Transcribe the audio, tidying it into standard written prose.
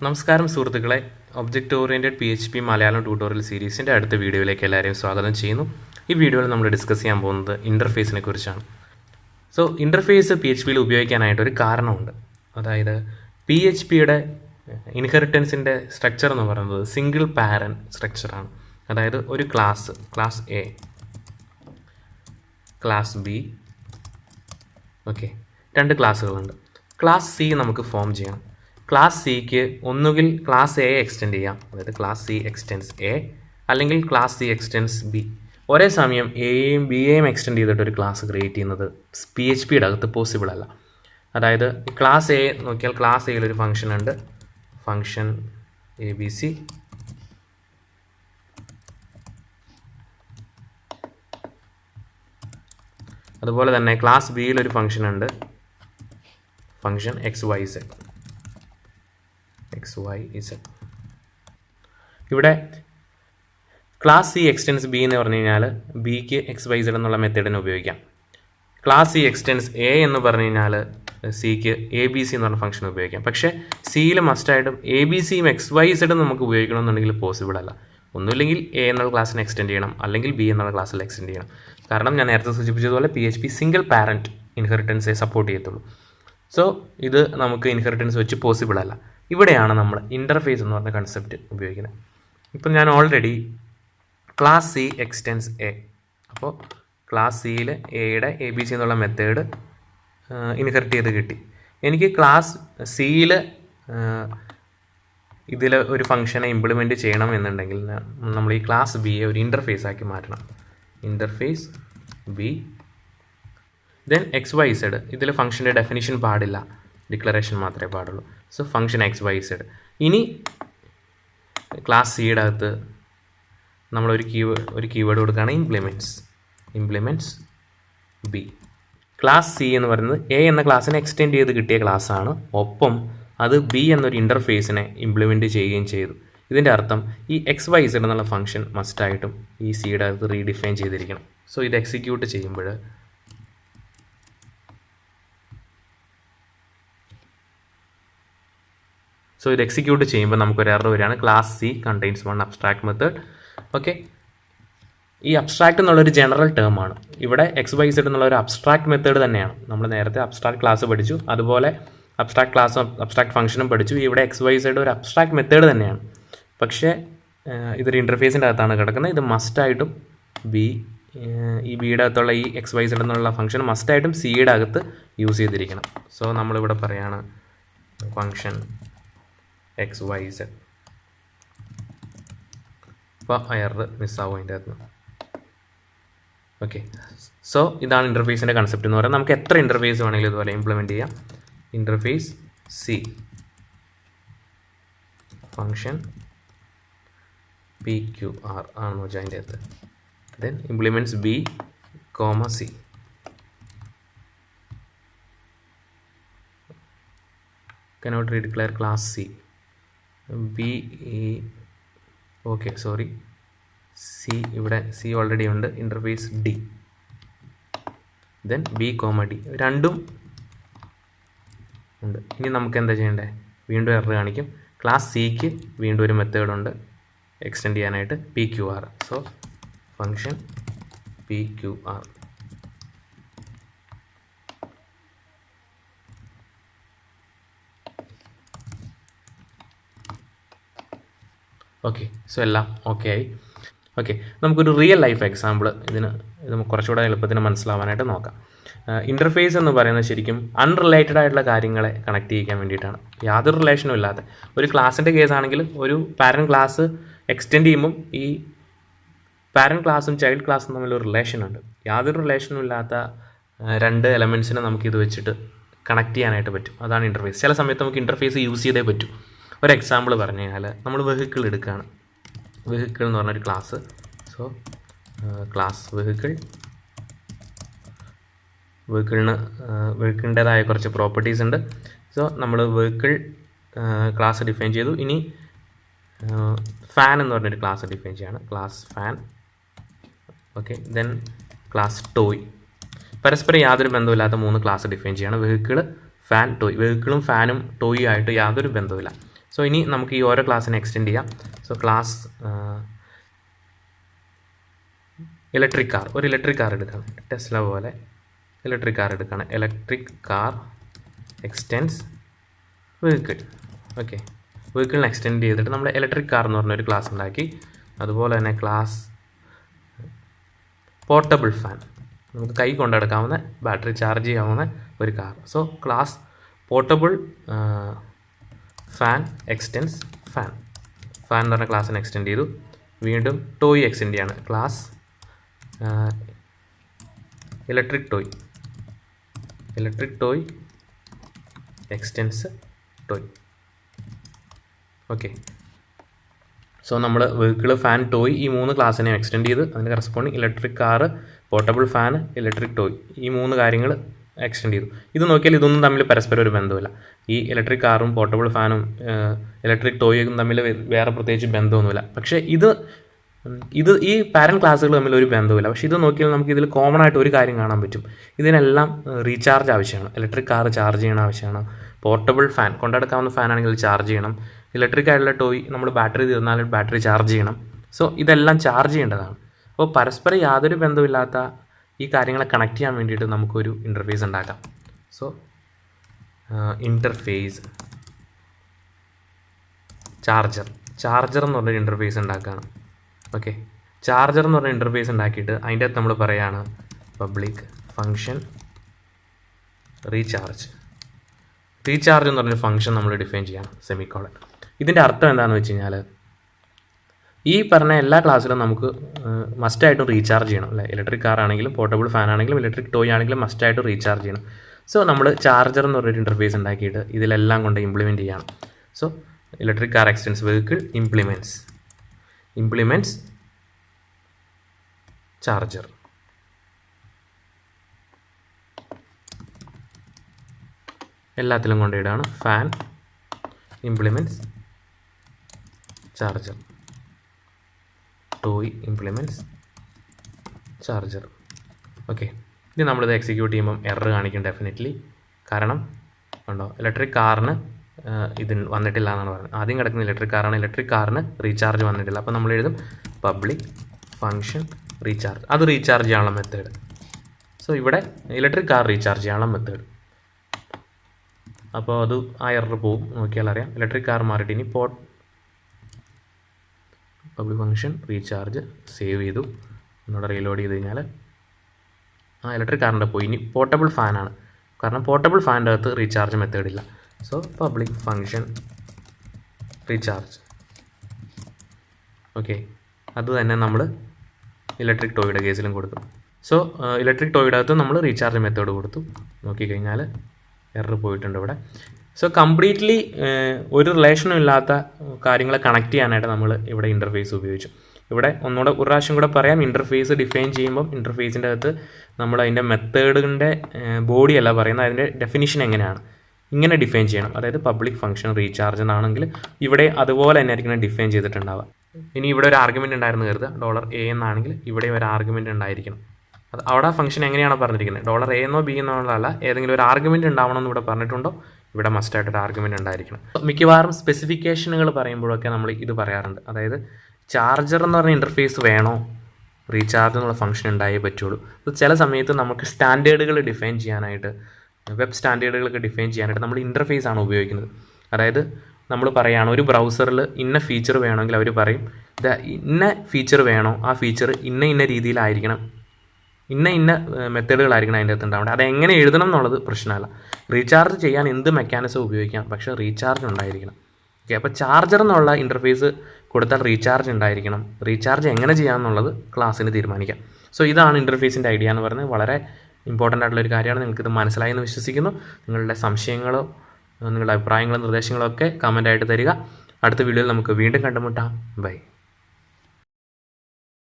നമസ്കാരം സുഹൃത്തുക്കളെ, object oriented PHP Malayalam tutorial സീരീസിൻ്റെ അടുത്ത വീഡിയോയിലേക്ക് എല്ലാവരെയും സ്വാഗതം ചെയ്യുന്നു. ഈ വീഡിയോയിൽ നമ്മൾ ഡിസ്കസ് ചെയ്യാൻ പോകുന്നത് ഇൻ്റർഫേസിനെ കുറിച്ചാണ്. സോ ഇൻ്റർഫേസ് PHPയിൽ ഉപയോഗിക്കാനായിട്ടൊരു കാരണമുണ്ട്. അതായത് PHPയുടെ ഇൻഹെറിറ്റൻസിൻ്റെ സ്ട്രക്ചർ എന്ന് പറയുന്നത് സിംഗിൾ പാരൻ സ്ട്രക്ചറാണ്. അതായത് ഒരു class A, class B, okay, രണ്ട് ക്ലാസ്സുകളുണ്ട്. ക്ലാസ് C നമുക്ക് ഫോം ചെയ്യണം. ക്ലാസ് സിക്ക് ഒന്നുകിൽ ക്ലാസ് എ എക്സ്റ്റെൻഡ് ചെയ്യാം, അതായത് ക്ലാസ് സി എക്സ്റ്റെൻസ് എ, അല്ലെങ്കിൽ ക്ലാസ് സി എക്സ്റ്റെൻസ് ബി. ഒരേ സമയം എയും ബിയെയും എക്സ്റ്റെൻഡ് ചെയ്തിട്ട് ഒരു ക്ലാസ് ക്രിയേറ്റ് ചെയ്യുന്നത് PHPയുടെ അകത്ത് പോസിബിൾ അല്ല. അതായത് ക്ലാസ് എ നോക്കിയാൽ ക്ലാസ് എയിലൊരു ഫംഗ്ഷൻ ഉണ്ട്, ഫംഗ്ഷൻ ABC. അതുപോലെ തന്നെ ക്ലാസ് ബിയിലൊരു ഫംഗ്ഷൻ ഉണ്ട്, ഫംഗ്ഷൻ XYZ. ഇവിടെ ക്ലാസ് സി എക്സ്റ്റെൻസ് ബി എന്ന് പറഞ്ഞു കഴിഞ്ഞാൽ ബിക്ക് XYZ എന്നുള്ള മെത്തേഡിനെ ഉപയോഗിക്കാം. ക്ലാസ് സി എക്സ്റ്റെൻസ് എ എന്ന് പറഞ്ഞു കഴിഞ്ഞാൽ സിക്ക് ABC എന്ന് പറഞ്ഞ ഫംഗ്ഷൻ ഉപയോഗിക്കാം. പക്ഷേ സിയിൽ മസ്റ്റായിട്ടും ABCയും XYZ നമുക്ക് ഉപയോഗിക്കണമെന്നുണ്ടെങ്കിൽ പോസിബിൾ അല്ല. ഒന്നുമില്ലെങ്കിൽ എ എന്നുള്ള ക്ലാസ്സിനെ എക്സ്റ്റെൻഡ് ചെയ്യണം, അല്ലെങ്കിൽ ബി എന്നുള്ള ക്ലാസ്സിൽ എക്സ്റ്റെൻഡ് ചെയ്യണം. കാരണം ഞാൻ നേരത്തെ സൂചിപ്പിച്ചതുപോലെ PHP സിംഗിൾ പാരൻറ്റ് ഇൻഹെറിറ്റൻസെ സപ്പോർട്ട് ചെയ്യത്തുള്ളൂ. സോ ഇത് നമുക്ക് ഇൻഹെറിറ്റൻസ് വെച്ച് പോസിബിൾ അല്ല. ഇവിടെയാണ് നമ്മൾ ഇൻ്റർഫേസ് എന്ന് പറഞ്ഞ കൺസെപ്റ്റ് ഉപയോഗിക്കുന്നത്. ഇപ്പം ഞാൻ already class C extends A, അപ്പോൾ ക്ലാസ് സിയിൽ എയുടെ ABC എന്നുള്ള മെത്തേഡ് ഇൻഹെറിറ്റ് ചെയ്ത് കിട്ടി. എനിക്ക് ക്ലാസ് സിയിൽ ഇതിൽ ഒരു ഫംഗ്ഷനെ ഇംപ്ലിമെൻറ്റ് ചെയ്യണം എന്നുണ്ടെങ്കിൽ നമ്മൾ ഈ ക്ലാസ് ബിയെ ഒരു ഇൻ്റർഫേസ് ആക്കി മാറ്റണം. Interface B, then XYZ. ഇതിൽ ഫംഗ്ഷൻ്റെ ഡെഫിനിഷൻ പാടില്ല, ഡിക്ലറേഷൻ മാത്രമേ പാടുള്ളൂ. So function XYZ. ഇനി ക്ലാസ് സിയുടെ അകത്ത് നമ്മളൊരു കീവേഡ് കൊടുക്കുകയാണ് ഇംപ്ലിമെൻറ്റ്സ് ബി. ക്ലാസ് സി എന്ന് പറയുന്നത് എ എന്ന ക്ലാസ്സിനെ എക്സ്റ്റെൻഡ് ചെയ്ത് കിട്ടിയ ക്ലാസ്സാണ്. ഒപ്പം അത് ബി എന്നൊരു ഇൻ്റർഫേസിനെ ഇംപ്ലിമെൻറ്റ് ചെയ്യുകയും ചെയ്തു. ഇതിൻ്റെ അർത്ഥം ഈ XYZ എന്നുള്ള ഫംഗ്ഷൻ മസ്റ്റായിട്ടും ഈ സിയുടെ അകത്ത് റീഡിഫൈൻ ചെയ്തിരിക്കണം. സോ ഇത് എക്സിക്യൂട്ട് ചെയ്യുമ്പോൾ നമുക്കൊരു എറർ വരികയാണ്, class C contains one abstract method. Okay, ഈ അബ്സ്ട്രാക്ട് എന്നുള്ളൊരു ജനറൽ ടേം ആണ്. ഇവിടെ XYZ എന്നുള്ള ഒരു അബ്സ്ട്രാക്ട് മെത്തേഡ് തന്നെയാണ്. നമ്മൾ നേരത്തെ അബ്സ്ട്രാക്ട് ക്ലാസ് പഠിച്ചു, അതുപോലെ അബ്സ്ട്രാക്ട് ഫംഗ്ഷനും പഠിച്ചു. ഇവിടെ XYZ ഒരു അബ്സ്ട്രാക്ട് മെത്തേഡ് തന്നെയാണ്. പക്ഷേ ഇതൊരു ഇൻ്റർഫേസിൻ്റെ അകത്താണ് കിടക്കുന്നത്. ഇത് മസ്റ്റായിട്ടും ഈ ബിയുടെ അകത്തുള്ള ഈ XYZ എന്നുള്ള ഫംഗ്ഷൻ മസ്റ്റായിട്ടും സിയുടെ അകത്ത് യൂസ് ചെയ്തിരിക്കണം. സോ നമ്മളിവിടെ പറയാണ് ഫംഗ്ഷൻ XYZ. അപ്പോൾ എറർ മിസ്സാവും അതിൻ്റെ അകത്ത്. ഓക്കെ, സോ ഇതാണ് ഇൻ്റർഫേസിൻ്റെ കൺസെപ്റ്റ് എന്ന് പറയുന്നത്. നമുക്ക് എത്ര ഇൻ്റർഫേസ് വേണമെങ്കിലും ഇതുപോലെ ഇംപ്ലിമെൻറ്റ് ചെയ്യാം. ഇൻ്റർഫേസ് സി, ഫംഗ്ഷൻ PQR ആണെന്ന് വെച്ചാൽ അതിൻ്റെ അകത്ത്. Then implements B, C. cannot redeclare class C. C ഇവിടെ C ഓൾറെഡി ഉണ്ട്. Interface D, then B, D രണ്ടും ഉണ്ട്. ഇനി നമുക്ക് എന്താ ചെയ്യേണ്ടത്? വീണ്ടും എറർ കാണിക്കും. ക്ലാസ് സിക്ക് വീണ്ടും ഒരു മെത്തേഡുണ്ട് എക്സ്റ്റെൻഡ് ചെയ്യാനായിട്ട്, PQR. So function PQR. Okay, so എല്ലാം ഓക്കെ ആയി. ഓക്കെ, നമുക്കൊരു റിയൽ ലൈഫ് എക്സാമ്പിൾ ഇത് കുറച്ചുകൂടെ എളുപ്പത്തിന് മനസ്സിലാവാനായിട്ട് നോക്കാം. ഇൻ്റർഫേസ് എന്ന് പറയുന്നത് ശരിക്കും അൺറിലേറ്റഡ് ആയിട്ടുള്ള കാര്യങ്ങളെ കണക്ട് ചെയ്യിക്കാൻ വേണ്ടിയിട്ടാണ്. യാതൊരു റിലേഷനും ഇല്ലാത്ത ഒരു ക്ലാസ്സിൻ്റെ കേസാണെങ്കിൽ ഒരു പാരൻറ്റ് ക്ലാസ് എക്സ്റ്റെൻഡ് ചെയ്യുമ്പം ഈ പാരൻറ്റ് ക്ലാസ്സും ചൈൽഡ് ക്ലാസ്സും തമ്മിലൊരു റിലേഷനുണ്ട്. യാതൊരു റിലേഷനും ഇല്ലാത്ത രണ്ട് എലമെൻസിനെ നമുക്കിത് വെച്ചിട്ട് കണക്ട് ചെയ്യാനായിട്ട് പറ്റും. അതാണ് ഇൻ്റർഫേസ്. ചില സമയത്ത് നമുക്ക് ഇൻ്റർഫേസ് യൂസ് ചെയ്തേ പറ്റും. ഒരു എക്സാമ്പിൾ പറഞ്ഞു കഴിഞ്ഞാൽ നമ്മൾ വെഹിക്കിൾ എടുക്കുകയാണ്. വെഹിക്കിൾ എന്ന് പറഞ്ഞൊരു ക്ലാസ്. സോ ക്ലാസ് വെഹിക്കിളിൻ്റേതായ കുറച്ച് പ്രോപ്പർട്ടീസ് ഉണ്ട്. സോ നമ്മൾ വെഹിക്കിൾ ക്ലാസ് ഡിഫൈൻ ചെയ്തു. ഇനി ഫാൻ എന്ന് പറഞ്ഞൊരു ക്ലാസ് ഡിഫൈൻ ചെയ്യാണ്, class fan. Okay, then class toy. പരസ്പരം യാതൊരു ബന്ധമില്ലാത്ത മൂന്ന് ക്ലാസ് ഡിഫൈൻ ചെയ്യാണ്. Vehicle, fan, toy. വെഹിക്കിളും ഫാനും ടോയും ആയിട്ട് യാതൊരു ബന്ധവുമില്ല. സോ ഇനി നമുക്ക് ഈ ഓരോ ക്ലാസ്സിനെ എക്സ്റ്റെൻഡ് ചെയ്യാം. സോ ക്ലാസ് ഇലക്ട്രിക് കാർ, ഒരു ഇലക്ട്രിക് കാർ എടുക്കണം, ടെസ്ല പോലെ ഇലക്ട്രിക് കാർ എടുക്കണം. Electric car extends vehicle. Okay, വെഹിക്കിളിനെ എക്സ്റ്റെൻഡ് ചെയ്തിട്ട് നമ്മൾ ഇലക്ട്രിക് കാർ എന്ന് പറഞ്ഞൊരു ക്ലാസ് ഉണ്ടാക്കി. അതുപോലെ തന്നെ ക്ലാസ് പോർട്ടബിൾ ഫാൻ, നമുക്ക് കൈ കൊണ്ടെടുക്കാവുന്ന ബാറ്ററി ചാർജ് ചെയ്യാവുന്ന ഒരു car. So class portable fan extends fan എന്ന് പറഞ്ഞ ക്ലാസ്സിനെ എക്സ്റ്റെൻഡ് ചെയ്തു. വീണ്ടും ടോയ് എക്സ്റ്റെൻഡ് ചെയ്യാണ്. Class electric toy extends toy. Okay, so നമ്മൾ വെഹിക്കിൾ, ഫാൻ, ടോയ് ഈ 3 ക്ലാസ്സിനെ എക്സ്റ്റെൻഡ് ചെയ്ത് അതിന് corresponding electric car, portable fan, electric toy ഈ 3 കാര്യങ്ങൾ എക്സ്റ്റെൻഡ് ചെയ്തു. ഇത് നോക്കിയാൽ ഇതൊന്നും തമ്മിൽ പരസ്പരം ഒരു ബന്ധമില്ല. ഈ ഇലക്ട്രിക് കാറും പോർട്ടബിൾ ഫാനും ഇലക്ട്രിക് ടോയും തമ്മിൽ വേറെ പ്രത്യേകിച്ച് ബന്ധമൊന്നുമില്ല. പക്ഷേ ഇത് ഈ പാരന്റ് ക്ലാസ്സുകൾ തമ്മിൽ ഒരു ബന്ധമില്ല. പക്ഷേ ഇത് നോക്കിയാൽ നമുക്ക് ഇതിൽ കോമൺ ആയിട്ട് ഒരു കാര്യം കാണാൻ പറ്റും. ഇതിനെല്ലാം റീചാർജ് ആവശ്യമാണ്. ഇലക്ട്രിക് കാർ ചാർജ് ചെയ്യണ ആവശ്യമാണ്. പോർട്ടബിൾ ഫാൻ, കൊണ്ടെടുക്കാവുന്ന ഫാൻ ആണെങ്കിൽ ചാർജ് ചെയ്യണം. ഇലക്ട്രിക് ആയിട്ടുള്ള ടോയ് നമ്മൾ ബാറ്ററി തീർന്നാൽ ബാറ്ററി ചാർജ് ചെയ്യണം. സോ ഇതെല്ലാം ചാർജ് ചെയ്യേണ്ടതാണ്. അപ്പോൾ പരസ്പരം യാതൊരു ബന്ധമില്ലാത്ത ഈ കാര്യങ്ങളെ കണക്ട് ചെയ്യാൻ വേണ്ടിയിട്ട് നമുക്കൊരു ഇൻ്റർഫേസ് ഉണ്ടാക്കാം. സോ ഇൻ്റർഫേസ് ചാർജർ എന്ന് പറഞ്ഞൊരു ഇൻ്റർഫേസ് ഉണ്ടാക്കുകയാണ്. ഓക്കെ, ചാർജർ എന്ന് പറഞ്ഞ ഇൻ്റർഫേസ് ഉണ്ടാക്കിയിട്ട് അതിൻ്റെ അകത്ത് നമ്മൾ പറയുകയാണ് പബ്ലിക് ഫങ്ഷൻ റീചാർജ് എന്ന് പറഞ്ഞൊരു ഫംഗ്ഷൻ നമ്മൾ ഡിഫൈൻ ചെയ്യണം, സെമിക്കോളൻ. ഇതിൻ്റെ അർത്ഥം എന്താണെന്ന് വെച്ച് കഴിഞ്ഞാൽ ഈ പറഞ്ഞ എല്ലാ ക്ലാസ്സിലും നമുക്ക് മസ്റ്റായിട്ടും റീചാർജ് ചെയ്യണം അല്ലേ. ഇലക്ട്രിക് കാർ ആണെങ്കിലും പോർട്ടബിൾ ഫാൻ ആണെങ്കിലും ഇലക്ട്രിക് ടോയ് ആണെങ്കിലും മസ്റ്റായിട്ട് റീചാർജ് ചെയ്യണം. സോ നമ്മൾ ചാർജർ എന്ന് പറഞ്ഞൊരു ഇൻ്റർഫേസ് ഉണ്ടാക്കിയിട്ട് ഇതിലെല്ലാം കൊണ്ട് ഇംപ്ലിമെൻറ്റ് ചെയ്യണം. So electric car extends vehicle implements charger. എല്ലാത്തിലും കൊണ്ടിടാണ് fan implements charger, toy implements charger. Okay, ഇനി നമ്മളിത് എക്സിക്യൂട്ട് ചെയ്യുമ്പം എറർ കാണിക്കും ഡെഫിനറ്റ്ലി. കാരണം ഉണ്ടോ, ഇലക്ട്രിക് കാറിന് ഇത് വന്നിട്ടില്ല എന്നാണ് പറയുന്നത്. ആദ്യം കിടക്കുന്ന ഇലക്ട്രിക് കാറിന് റീചാർജ് വന്നിട്ടില്ല. അപ്പോൾ നമ്മൾ എഴുതും പബ്ലിക് ഫങ്ഷൻ റീചാർജ്, അത് റീചാർജ് ചെയ്യാനുള്ള മെത്തേഡ്. സോ ഇവിടെ ഇലക്ട്രിക് കാർ റീചാർജ് ചെയ്യാനുള്ള മെത്തേഡ്. അപ്പോൾ അത് ആ എറർ പോവും, നോക്കിയാൽ അറിയാം. ഇലക്ട്രിക് കാർ മാറിയിട്ട് ഇനി പബ്ലിക് ഫങ്ഷൻ റീചാർജ് സേവ് ചെയ്തു. ഒന്നുകൂടെ റീലോഡ് ചെയ്ത് കഴിഞ്ഞാൽ ആ ഇലക്ട്രിക് കാറിൻ്റെ പോയി. ഇനി പോർട്ടബിൾ ഫാനാണ്, കാരണം പോർട്ടബിൾ ഫാനിൻ്റെ അകത്ത് റീചാർജ് മെത്തേഡ് ഇല്ല. So public function recharge. Okay, അത് തന്നെ നമ്മൾ ഇലക്ട്രിക് ടോയുടെ കേസിലും കൊടുത്തു. സോ ഇലക്ട്രിക് ടോയുടെ അകത്ത് നമ്മൾ റീചാർജ് മെത്തേഡ് കൊടുത്തു. നോക്കിക്കഴിഞ്ഞാൽ എറർ പോയിട്ടുണ്ട് ഇവിടെ. സോ കംപ്ലീറ്റ്ലി ഒരു റിലേഷനും ഇല്ലാത്ത കാര്യങ്ങളെ കണക്ട് ചെയ്യാനായിട്ട് നമ്മൾ ഇവിടെ ഇൻ്റർഫേസ് ഉപയോഗിച്ചു. ഇവിടെ ഒന്നുകൂടെ ഒരു പ്രാവശ്യം കൂടെ പറയാം. ഇൻ്റർഫേസ് ഡിഫൈൻ ചെയ്യുമ്പം ഇൻ്റർഫേസിൻ്റെ അകത്ത് നമ്മൾ അതിൻ്റെ മെത്തേഡിൻ്റെ ബോഡിയല്ല പറയുന്നത്, അതിൻ്റെ ഡെഫിനിഷൻ എങ്ങനെയാണ് ഇങ്ങനെ ഡിഫൈൻ ചെയ്യണം. അതായത് പബ്ലിക് ഫങ്ഷൻ റീചാർജ് എന്നാണെങ്കിൽ ഇവിടെ അതുപോലെ തന്നെ ആയിരിക്കണം ഡിഫൈൻ ചെയ്തിട്ടുണ്ടാവുക. ഇനി ഇവിടെ ഒരു ആർഗ്യുമെൻ്റ് ഉണ്ടായിരുന്നു കരുതുക, $A എന്നാണെങ്കിൽ ഇവിടെ ഒരു ആർഗ്യുമെൻ്റ് ഉണ്ടായിരിക്കണം. അത് അവിടെ ഫംഗ്ഷൻ എങ്ങനെയാണ് പറഞ്ഞിരിക്കുന്നത്, $A എന്നോ B എന്നുള്ളതല്ല, ഏതെങ്കിലും ഒരു ആർഗ്യുമെൻ്റ് ഉണ്ടാവണമെന്ന് ഇവിടെ പറഞ്ഞിട്ടുണ്ടോ, ഇവിടെ മസ്റ്റായിട്ടൊരു ആർഗ്യുമെൻ്റ് ഉണ്ടായിരിക്കണം. മിക്കവാറും സ്പെസിഫിക്കേഷനുകൾ പറയുമ്പോഴൊക്കെ നമ്മൾ ഇത് പറയാറുണ്ട്. അതായത് ചാർജർ എന്ന് പറഞ്ഞ ഇൻ്റർഫേസ് വേണോ, റീചാർജ് എന്നുള്ള ഫംഗ്ഷൻ ഉണ്ടായേ പറ്റുള്ളൂ. അപ്പോൾ ചില സമയത്ത് നമുക്ക് സ്റ്റാൻഡേർഡുകൾ ഡിഫൈൻ ചെയ്യാനായിട്ട്, വെബ് സ്റ്റാൻഡേർഡുകളൊക്കെ ഡിഫൈൻ ചെയ്യാനായിട്ട് നമ്മൾ ഇൻ്റർഫേസ് ആണ് ഉപയോഗിക്കുന്നത്. അതായത് നമ്മൾ പറയുകയാണ് ഒരു ബ്രൗസറിൽ ഇന്ന ഫീച്ചർ വേണമെങ്കിൽ അവർ പറയും ഇന്ന ഫീച്ചർ വേണോ, ആ ഫീച്ചർ ഇന്ന രീതിയിലായിരിക്കണം, ഇന്ന മെത്തേഡുകളായിരിക്കണം അതിൻ്റെ അകത്ത് ഉണ്ടാവേണ്ടത്. അതെങ്ങനെ എഴുതണം എന്നുള്ളത് പ്രശ്നമല്ല. റീചാർജ് ചെയ്യാൻ എന്ത് മെക്കാനിസം ഉപയോഗിക്കാം, പക്ഷേ റീചാർജ് ഉണ്ടായിരിക്കണം. ഓക്കെ, അപ്പോൾ ചാർജർ എന്നുള്ള ഇൻ്റർഫേസ് കൊടുത്താൽ റീചാർജ് ഉണ്ടായിരിക്കണം. റീചാർജ് എങ്ങനെ ചെയ്യാമെന്നുള്ളത് ക്ലാസ്സിന് തീരുമാനിക്കാം. സോ ഇതാണ് ഇൻ്റർഫേസിൻ്റെ ഐഡിയ എന്ന് പറയുന്നത്. വളരെ ഇമ്പോർട്ടൻ്റ് ആയിട്ടുള്ളൊരു കാര്യമാണ്. നിങ്ങൾക്കിത് മനസ്സിലായി എന്ന് വിശ്വസിക്കുന്നു. നിങ്ങളുടെ സംശയങ്ങളോ നിങ്ങളുടെ അഭിപ്രായങ്ങളും നിർദ്ദേശങ്ങളോ ഒക്കെ കമൻ്റായിട്ട് തരിക. അടുത്ത വീഡിയോയിൽ നമുക്ക് വീണ്ടും കണ്ടുമുട്ടാം. ബൈ.